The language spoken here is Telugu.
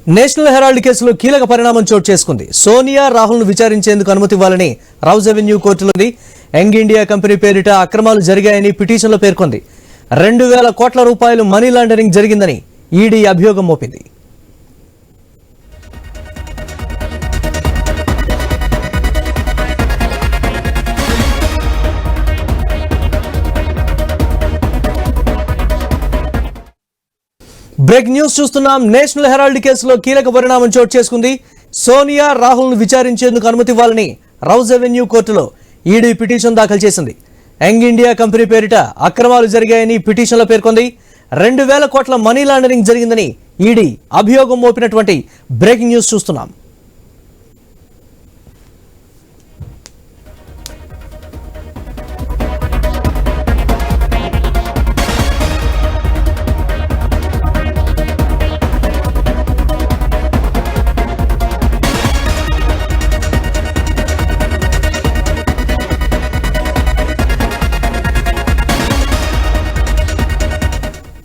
నేషనల్ హెరాల్డ్ కేసులో కీలక పరిణామం చోటు చేసుకుంది. సోనియా రాహుల్ను విచారించేందుకు అనుమతి ఇవ్వాలని రౌజ్ అవెన్యూ కోర్టులోని యంగ్ ఇండియా కంపెనీ పేరిట అక్రమాలు జరిగాయని పిటిషన్లో పేర్కొంది. 2,000 కోట్ల రూపాయలు మనీ లాండరింగ్ జరిగిందని ఈడీ అభియోగం మోపింది. బ్రేక్ న్యూస్ చూస్తున్నాం. నేషనల్ హెరాల్డ్ కేసులో కీలక పరిణామం చోటు చేసుకుంది. సోనియా రాహుల్ను విచారించేందుకు అనుమతి ఇవ్వాలని రౌజ్ అవెన్యూ కోర్టులో ఈడీ పిటిషన్ దాఖలు చేసింది. యంగ్ ఇండియా కంపెనీ పేరిట అక్రమాలు జరిగాయని పిటిషన్లో పేర్కొంది. 2,000 కోట్ల మనీ లాండరింగ్ జరిగిందని ఈడీ అభియోగం మోపినటువంటి బ్రేకింగ్ న్యూస్ చూస్తున్నాం.